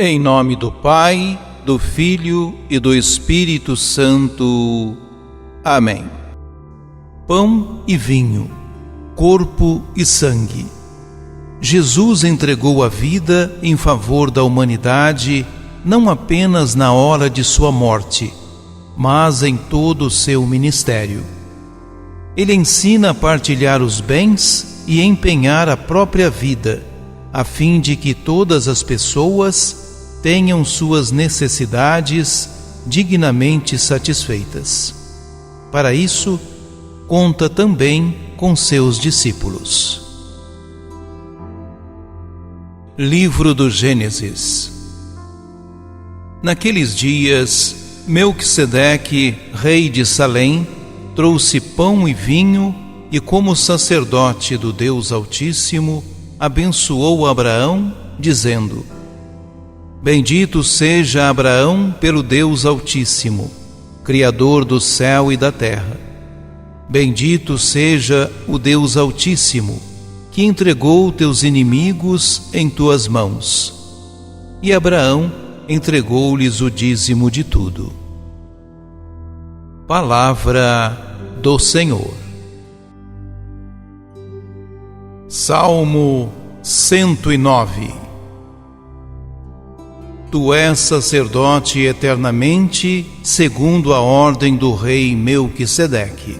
Em nome do Pai, do Filho e do Espírito Santo. Amém. Pão e vinho, corpo e sangue. Jesus entregou a vida em favor da humanidade, não apenas na hora de sua morte, mas em todo o seu ministério. Ele ensina a partilhar os bens e empenhar a própria vida, a fim de que todas as pessoas tenham suas necessidades dignamente satisfeitas. Para isso, conta também com seus discípulos. Livro do Gênesis. Naqueles dias, Melquisedeque, rei de Salém, trouxe pão e vinho e, como sacerdote do Deus Altíssimo, abençoou Abraão, dizendo: Bendito seja Abraão pelo Deus Altíssimo, Criador do céu e da terra. Bendito seja o Deus Altíssimo, que entregou teus inimigos em tuas mãos. E Abraão entregou-lhes o dízimo de tudo. Palavra do Senhor. Salmo 109. Tu és sacerdote eternamente, segundo a ordem do rei Melquisedeque.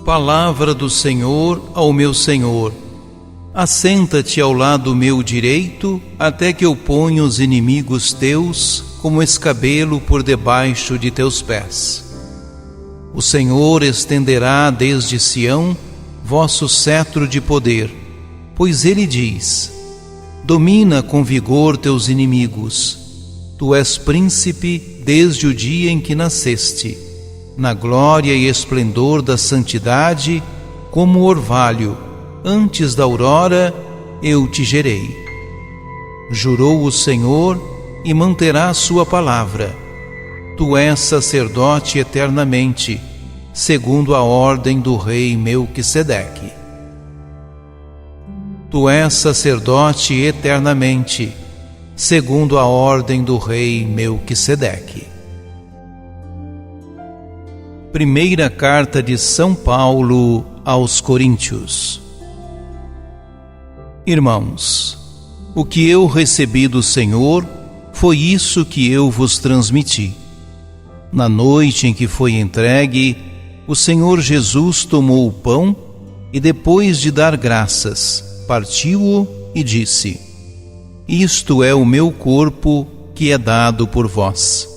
Palavra do Senhor ao meu Senhor: assenta-te ao lado meu direito, até que eu ponha os inimigos teus como escabelo por debaixo de teus pés. O Senhor estenderá desde Sião vosso cetro de poder, pois ele diz: domina com vigor teus inimigos. Tu és príncipe desde o dia em que nasceste. Na glória e esplendor da santidade, como orvalho, antes da aurora, eu te gerei. Jurou o Senhor e manterá sua palavra. Tu és sacerdote eternamente, segundo a ordem do rei Melquisedeque. Tu és sacerdote eternamente, segundo a ordem do rei Melquisedeque. Primeira carta de São Paulo aos Coríntios. Irmãos, o que eu recebi do Senhor foi isso que eu vos transmiti. Na noite em que foi entregue, o Senhor Jesus tomou o pão e, depois de dar graças, partiu-o e disse: Isto é o meu corpo que é dado por vós.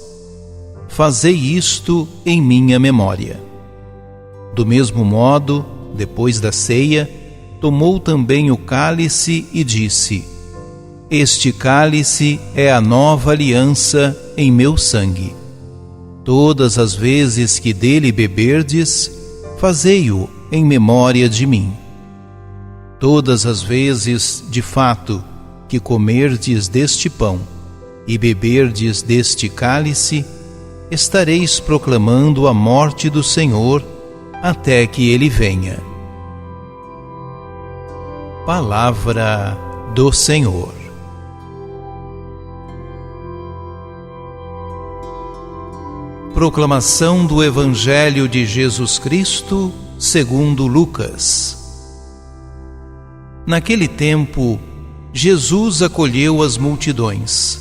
Fazei isto em minha memória. Do mesmo modo, depois da ceia, tomou também o cálice e disse: Este cálice é a nova aliança em meu sangue. Todas as vezes que dele beberdes, fazei-o em memória de mim. Todas as vezes, de fato, que comerdes deste pão e beberdes deste cálice, estareis proclamando a morte do Senhor até que ele venha. Palavra do Senhor. Proclamação do Evangelho de Jesus Cristo segundo Lucas. Naquele tempo, Jesus acolheu as multidões,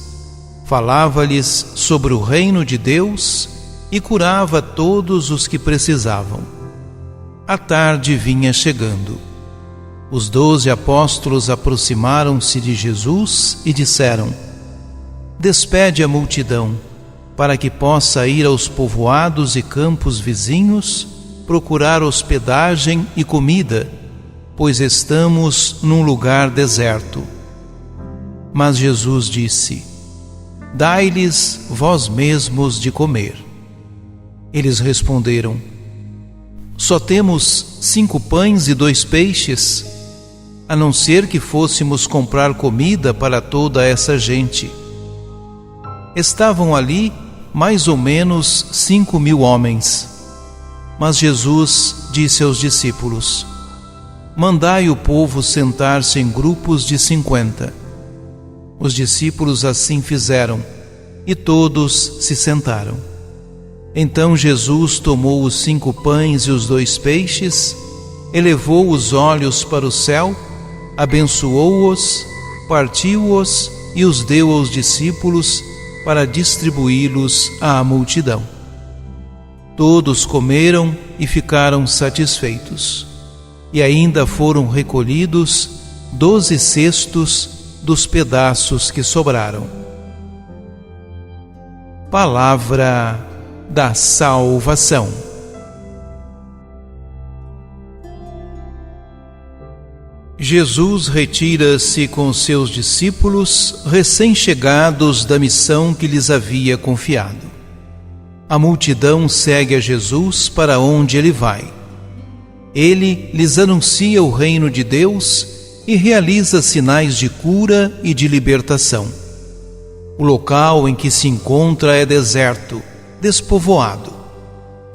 falava-lhes sobre o reino de Deus e curava todos os que precisavam. A tarde vinha chegando. Os 12 apóstolos aproximaram-se de Jesus e disseram: Despede a multidão, para que possa ir aos povoados e campos vizinhos, procurar hospedagem e comida, pois estamos num lugar deserto. Mas Jesus disse: Dai-lhes vós mesmos de comer. Eles responderam: Só temos 5 pães e 2 peixes, a não ser que fôssemos comprar comida para toda essa gente. Estavam ali mais ou menos 5.000 homens. Mas Jesus disse aos discípulos: Mandai o povo sentar-se em grupos de 50. Os discípulos assim fizeram, e todos se sentaram. Então Jesus tomou os 5 pães e os 2 peixes, elevou os olhos para o céu, abençoou-os, partiu-os e os deu aos discípulos para distribuí-los à multidão. Todos comeram e ficaram satisfeitos. E ainda foram recolhidos 12 cestos dos pedaços que sobraram. Palavra da salvação. Jesus retira-se com seus discípulos recém-chegados da missão que lhes havia confiado. A multidão segue a Jesus para onde ele vai. Ele lhes anuncia o reino de Deus e realiza sinais de cura e de libertação. O local em que se encontra é deserto, despovoado.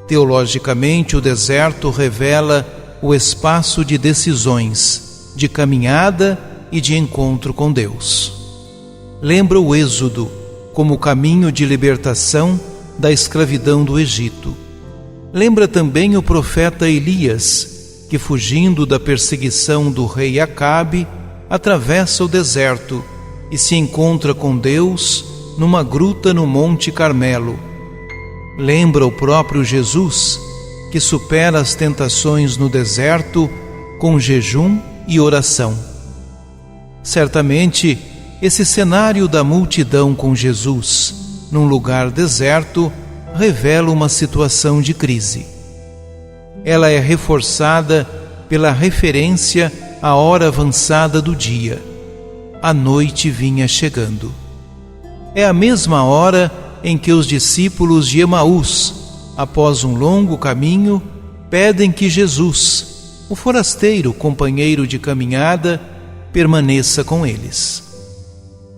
Teologicamente, o deserto revela o espaço de decisões, de caminhada e de encontro com Deus. Lembra o Êxodo como caminho de libertação da escravidão do Egito. Lembra também o profeta Elias, que fugindo da perseguição do rei Acabe, atravessa o deserto e se encontra com Deus numa gruta no Monte Carmelo. Lembra o próprio Jesus, que supera as tentações no deserto com jejum e oração. Certamente, esse cenário da multidão com Jesus, num lugar deserto, revela uma situação de crise. Ela é reforçada pela referência à hora avançada do dia. A noite vinha chegando. É a mesma hora em que os discípulos de Emaús, após um longo caminho, pedem que Jesus, o forasteiro companheiro de caminhada, permaneça com eles.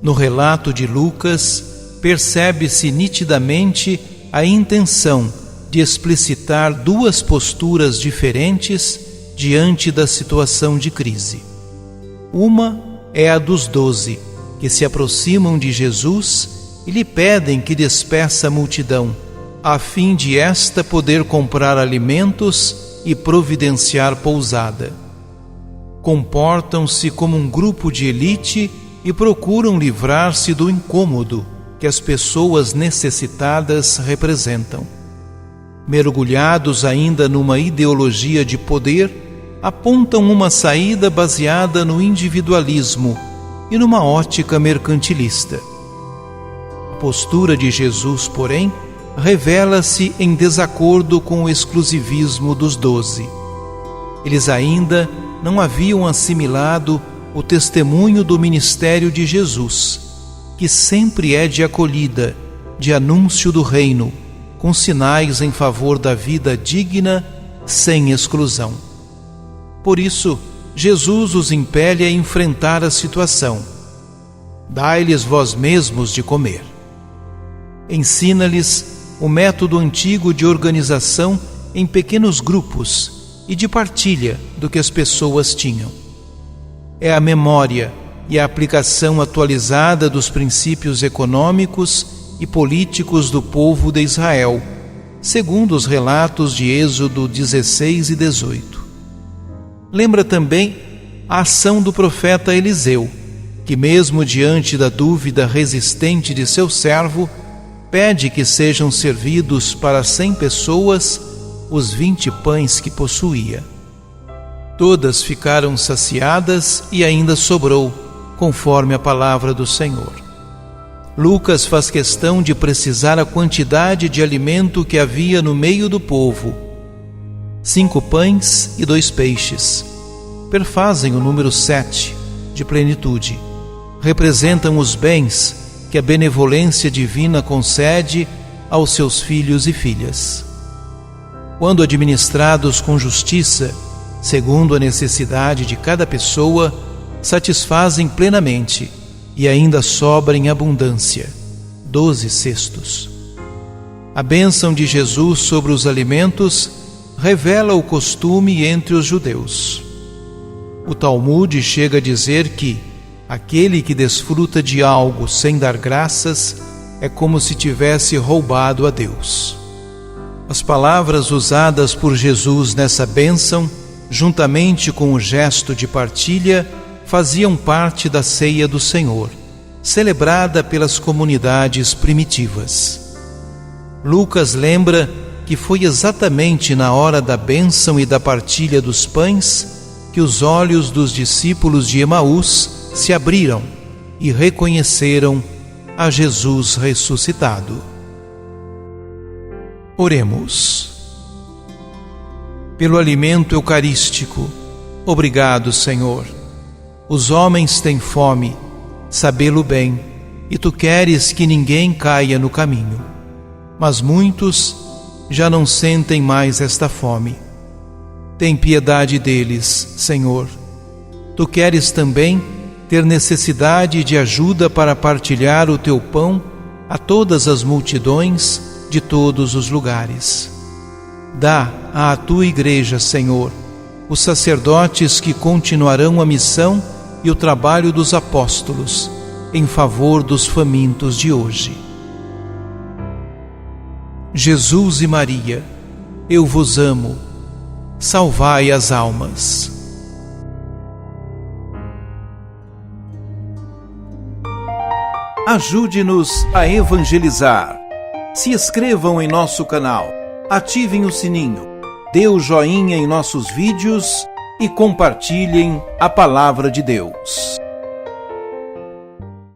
No relato de Lucas, percebe-se nitidamente a intenção de explicitar 2 posturas diferentes diante da situação de crise. Uma é a dos 12, que se aproximam de Jesus e lhe pedem que despeça a multidão, a fim de esta poder comprar alimentos e providenciar pousada. Comportam-se como um grupo de elite e procuram livrar-se do incômodo que as pessoas necessitadas representam. Mergulhados ainda numa ideologia de poder, apontam uma saída baseada no individualismo e numa ótica mercantilista. A postura de Jesus, porém, revela-se em desacordo com o exclusivismo dos 12. Eles ainda não haviam assimilado o testemunho do ministério de Jesus, que sempre é de acolhida, de anúncio do reino, com sinais em favor da vida digna, sem exclusão. Por isso, Jesus os impele a enfrentar a situação. Dai-lhes vós mesmos de comer. Ensina-lhes o método antigo de organização em pequenos grupos e de partilha do que as pessoas tinham. É a memória e a aplicação atualizada dos princípios econômicos e políticos do povo de Israel, segundo os relatos de Êxodo 16 e 18. Lembra também a ação do profeta Eliseu, que mesmo diante da dúvida resistente de seu servo, pede que sejam servidos para 100 pessoas os 20 pães que possuía. Todas ficaram saciadas e ainda sobrou, conforme a palavra do Senhor. Lucas faz questão de precisar a quantidade de alimento que havia no meio do povo. 5 pães e 2 peixes. Perfazem o número 7, de plenitude. Representam os bens que a benevolência divina concede aos seus filhos e filhas. Quando administrados com justiça, segundo a necessidade de cada pessoa, satisfazem plenamente e ainda sobra em abundância, 12 cestos. A bênção de Jesus sobre os alimentos revela o costume entre os judeus. O Talmud chega a dizer que, Aquele que desfruta de algo sem dar graças é como se tivesse roubado a Deus. As palavras usadas por Jesus nessa bênção, juntamente com o gesto de partilha, faziam parte da ceia do Senhor, celebrada pelas comunidades primitivas. Lucas lembra que foi exatamente na hora da bênção e da partilha dos pães que os olhos dos discípulos de Emaús se abriram e reconheceram a Jesus ressuscitado. Oremos. Pelo alimento eucarístico, obrigado, Senhor. Os homens têm fome, sabê-lo bem, e tu queres que ninguém caia no caminho. Mas muitos já não sentem mais esta fome. Tem piedade deles, Senhor. Tu queres também ter necessidade de ajuda para partilhar o teu pão a todas as multidões de todos os lugares. Dá à tua igreja, Senhor, os sacerdotes que continuarão a missão e o trabalho dos apóstolos em favor dos famintos de hoje. Jesus e Maria, eu vos amo. Salvai as almas. Ajude-nos a evangelizar. Se inscrevam em nosso canal, ativem o sininho, dê o joinha em nossos vídeos e compartilhem a palavra de Deus.